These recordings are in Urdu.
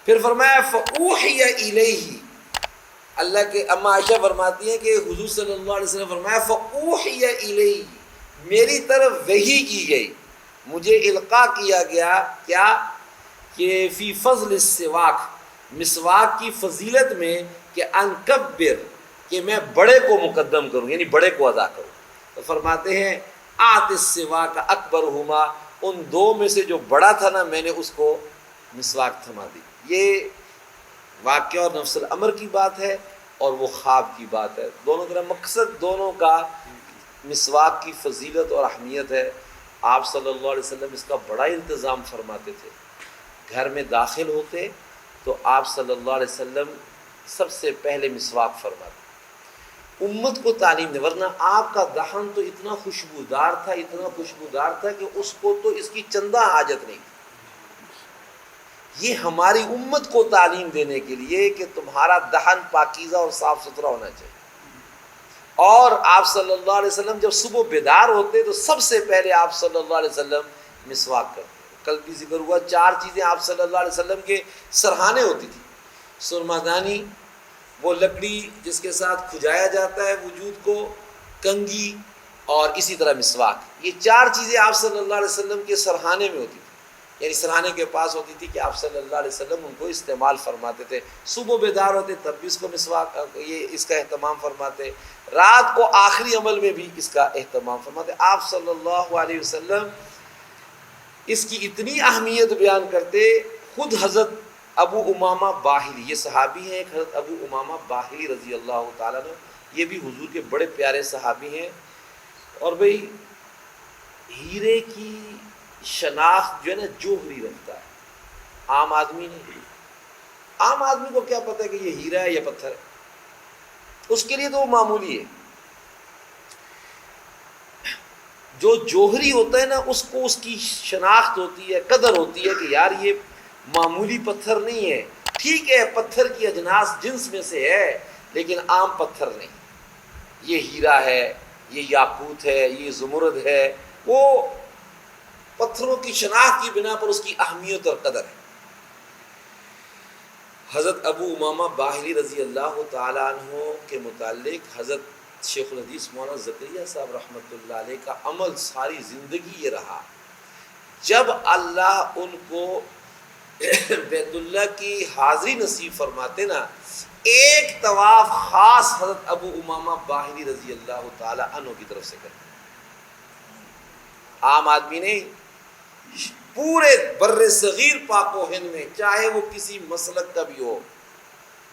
پھر فرمایا فَأُوحِيَ إِلَيْهِ، اللہ کے اما عائشہ فرماتی ہیں کہ حضور صلی اللہ علیہ وسلم فرمایا فَأُوحِيَ إِلَيْهِ، میری طرف وحی کی گئی، مجھے القاء کیا گیا کیا کہ فی فضل السواک، مسواک کی فضیلت میں، کہ انکبر، کہ میں بڑے کو مقدم کروں، یعنی بڑے کو ادا کروں۔ تو فرماتے ہیں آت السواک اکبرہما، ان دو میں سے جو بڑا تھا نا میں نے اس کو مسواک تھما دی۔ یہ واقعہ اور نفس الامر کی بات ہے اور وہ خواب کی بات ہے، دونوں طرح مقصد دونوں کا مسواک کی فضیلت اور اہمیت ہے۔ آپ صلی اللہ علیہ وسلم اس کا بڑا انتظام فرماتے تھے، گھر میں داخل ہوتے تو آپ صلی اللہ علیہ وسلم سب سے پہلے مسواک فرماتے، امت کو تعلیم دے، ورنہ آپ کا دہن تو اتنا خوشبودار تھا، اتنا خوشبودار تھا کہ اس کو تو اس کی چندہ حاجت نہیں تھی۔ یہ ہماری امت کو تعلیم دینے کے لیے کہ تمہارا دہن پاکیزہ اور صاف ستھرا ہونا چاہیے۔ اور آپ صلی اللہ علیہ وسلم جب صبح بیدار ہوتے تو سب سے پہلے آپ صلی اللہ علیہ وسلم مسواک کرتے۔ کل بھی ذکر ہوا 4 چیزیں آپ صلی اللہ علیہ وسلم کے سرہانے ہوتی تھی، سرمادانی، وہ لکڑی جس کے ساتھ کھجایا جاتا ہے وجود کو، کنگھی، اور اسی طرح مسواک۔ یہ 4 چیزیں آپ صلی اللہ علیہ وسلم کے سرہانے میں ہوتی تھی، یعنی سرہانے کے پاس ہوتی تھی کہ آپ صلی اللہ علیہ وسلم ان کو استعمال فرماتے تھے۔ صبح بیدار ہوتے تب بھی اس کو مسواک، یہ اس کا اہتمام فرماتے، رات کو آخری عمل میں بھی اس کا اہتمام فرماتے۔ آپ صلی اللہ علیہ وسلم اس کی اتنی اہمیت بیان کرتے، خود حضرت ابو امامہ باہلی، یہ صحابی ہیں ایک، حضرت ابو امامہ باہلی رضی اللہ تعالیٰ عنہ، یہ بھی حضور کے بڑے پیارے صحابی ہیں۔ اور بھئی ہیرے کی شناخت جو ہے نا جوہری رکھتا ہے، عام آدمی نہیں۔ عام آدمی کو کیا پتہ ہے کہ یہ ہیرا ہے یا پتھر ہے، اس کے لیے تو وہ معمولی ہے۔ جو جوہری ہوتا ہے نا اس کو اس کی شناخت ہوتی ہے، قدر ہوتی ہے کہ یار یہ معمولی پتھر نہیں ہے، ٹھیک ہے پتھر کی اجناس جنس میں سے ہے لیکن عام پتھر نہیں، یہ ہیرا ہے، یہ یاقوت ہے، یہ زمرد ہے، وہ پتھروں کی شناخت کی بنا پر اس کی اہمیت اور قدر ہے۔ حضرت ابو امامہ باہلی رضی اللہ تعالیٰ عنہ کے متعلق حضرت شیخ الحدیث مولانا زکریا صاحب رحمۃ اللہ علیہ کا عمل ساری زندگی یہ رہا، جب اللہ ان کو بیت اللہ کی حاضری نصیب فرماتے نا، ایک طواف خاص حضرت ابو امامہ باہلی رضی اللہ تعالیٰ عنہ کی طرف سے کرتے، عام آدمی نہیں، پورے بر صغیر پاک و ہند میں چاہے وہ کسی مسلک کا بھی ہو،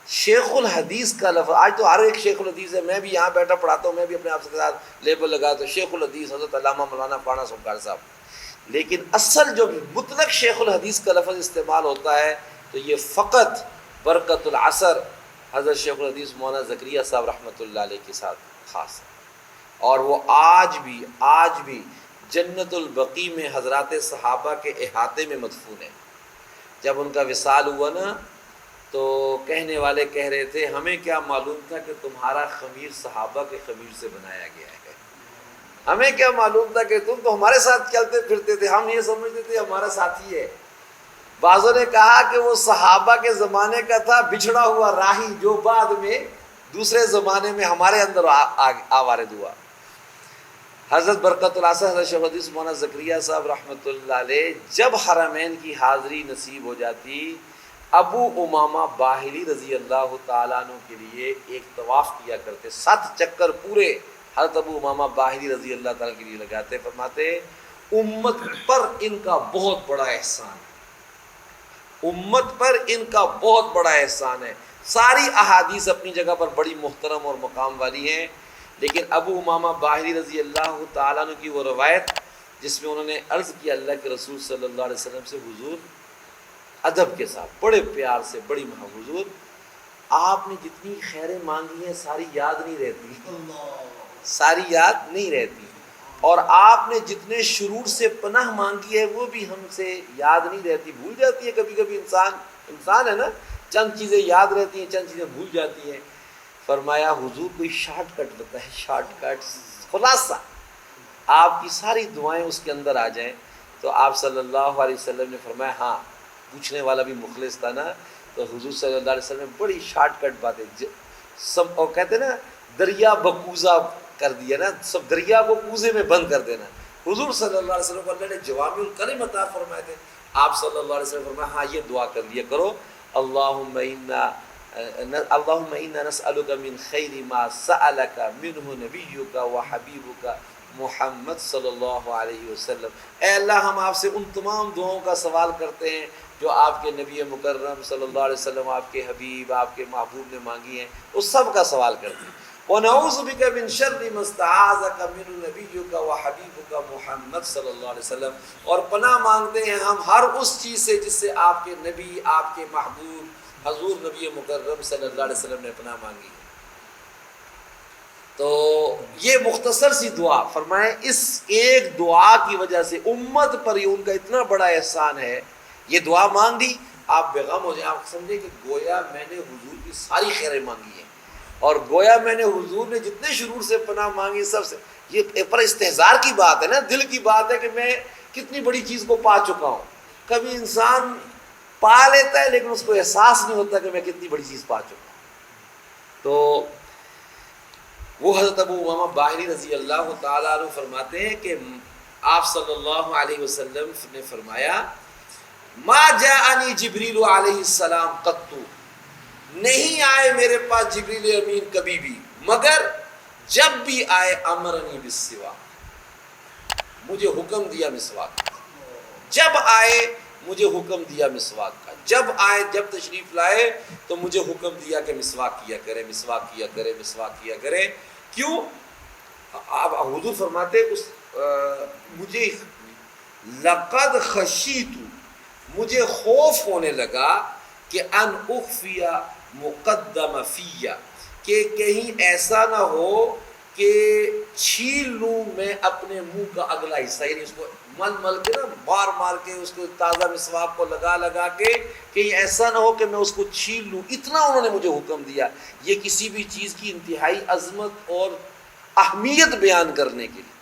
شیخ الحدیث کا لفظ، آج تو ہر ایک شیخ الحدیث ہے، میں بھی یہاں بیٹھا پڑھاتا ہوں، میں بھی اپنے آپ کے ساتھ لیبل لگاتا ہوں شیخ الحدیث حضرت علامہ مولانا پرانا سمکار صاحب، لیکن اصل جو مطلق شیخ الحدیث کا لفظ استعمال ہوتا ہے تو یہ فقط برکت العصر حضرت شیخ الحدیث مولانا زکریا صاحب رحمۃ اللہ علیہ کے ساتھ خاص ہے۔ اور وہ آج بھی جنت البقیع میں حضرات صحابہ کے احاطے میں مدفون ہے۔ جب ان کا وصال ہوا نا تو کہنے والے کہہ رہے تھے ہمیں کیا معلوم تھا کہ تمہارا خمیر صحابہ کے خمیر سے بنایا گیا ہے، ہمیں کیا معلوم تھا کہ تم تو ہمارے ساتھ چلتے پھرتے تھے، ہم یہ سمجھتے تھے ہمارا ساتھی ہے۔ بعضوں نے کہا کہ وہ صحابہ کے زمانے کا تھا بچھڑا ہوا راہی جو بعد میں دوسرے زمانے میں ہمارے اندر آوارد ہوا۔ حضرت برکت العصر حضرت شیخ الحدیث مولانا زکریا صاحب رحمۃ اللہ علیہ جب حرمین کی حاضری نصیب ہو جاتی، ابو امامہ باہلی رضی اللہ تعالیٰ عنہ کے لیے ایک طواف کیا کرتے، 7 چکر پورے حضرت ابو امامہ باہلی رضی اللہ تعالیٰ کے لیے لگاتے، فرماتے امت پر ان کا بہت بڑا احسان ہے، امت پر ان کا بہت بڑا احسان ہے۔ ساری احادیث اپنی جگہ پر بڑی محترم اور مقام والی ہیں، لیکن ابو امامہ باہلی رضی اللہ تعالیٰ عنہ کی وہ روایت جس میں انہوں نے عرض کیا اللہ کے رسول صلی اللہ علیہ وسلم سے، حضور ادب کے ساتھ بڑے پیار سے بڑی حضور آپ نے جتنی خیریں مانگی ہیں ساری یاد نہیں رہتی، اور آپ نے جتنے شرور سے پناہ مانگی ہے وہ بھی ہم سے یاد نہیں رہتی، بھول جاتی ہے کبھی کبھی، انسان ہے نا، چند چیزیں یاد رہتی ہیں چند چیزیں بھول جاتی ہیں۔ فرمایا حضور کوئی شارٹ کٹ بتائے، شارٹ کٹ خلاصہ آپ کی ساری دعائیں اس کے اندر آ جائیں۔ تو آپ صلی اللہ علیہ وسلم نے فرمایا ہاں پوچھنے والا بھی مخلص تھا نا، تو حضور صلی اللہ علیہ وسلم نے بڑی شارٹ کٹ باتیں سب، اور کہتے نا دریا بکوزہ کر دیا نا، سب دریا کو کوزے میں بند کر دینا۔ حضور صلی اللہ علیہ وسلم کو اللہ نے جوامع الکلم عطا فرمائے تھے۔ آپ صلی اللہ علیہ وسلم فرمایا ہاں یہ دعا کر لیا کرو، اللہم انا نسألک من خیر ما سألک منہ نبیک و حبیبک محمد صلی اللہ علیہ وسلم۔ اے اللہ ہم آپ سے ان تمام دعاؤں کا سوال کرتے ہیں جو آپ کے نبی مکرم صلی اللہ علیہ وسلم، آپ کے حبیب، آپ کے محبوب نے مانگی ہیں، اس سب کا سوال کرتے ہیں۔ وَنَعُوذُ بِكَ مِن شَرِّ مَا اسْتَعَاذَكَ مِنْهُ نَبِيُّكَ وَحَبِيبُكَ محمد صلی اللہ علیہ وسلم، اور پناہ مانگتے ہیں ہم ہر اس چیز سے جس سے آپ کے نبی، آپ کے محبوب حضور نبی مکرم صلی اللہ علیہ وسلم نے پناہ مانگی۔ تو یہ مختصر سی دعا فرمائیں، اس ایک دعا کی وجہ سے امت پر ان کا اتنا بڑا احسان ہے۔ یہ دعا مانگ دی، آپ بیغم ہو جائیں، آپ سمجھیں کہ گویا میں نے حضور کی ساری خیریں مانگی ہیں، اور گویا میں نے حضور نے جتنے شرور سے پناہ مانگی سب سے۔ یہ پر استحضار کی بات ہے نا، دل کی بات ہے کہ میں کتنی بڑی چیز کو پا چکا ہوں۔ کبھی انسان پا لیتا ہے لیکن اس کو احساس نہیں ہوتا کہ میں کتنی بڑی چیز پا چکا ہوں۔ تو وہ حضرت ابو امامہ باہلی رضی اللہ تعالیٰ عنہ فرماتے ہیں کہ آپ صلی اللہ علیہ وسلم نے فرمایا ما جاءنی جبریل علیہ السلام قط، نہیں آئے میرے پاس جبریل امین کبھی بھی، مگر جب بھی آئے امرنی بالسواک، مجھے حکم دیا مسواک کا۔ جب آئے مجھے حکم دیا مسواک کا، جب آئے، جب تشریف لائے تو مجھے حکم دیا کہ مسواک کیا کرے، مسواک کیا کرے، مسواک کیا کرے۔ کیوں؟ اب حضور فرماتے مجھے لقد خشیت، مجھے خوف ہونے لگا کہ ان اخفی مقدم فیہ، کہ کہیں ایسا نہ ہو کہ چھین لوں میں اپنے منہ کا اگلا حصہ، یعنی اس کو مل مل کے نا، مار مار کے اس کو تازہ مسواک کو لگا لگا کے، کہیں ایسا نہ ہو کہ میں اس کو چھین لوں، اتنا انہوں نے مجھے حکم دیا۔ یہ کسی بھی چیز کی انتہائی عظمت اور اہمیت بیان کرنے کے لیے۔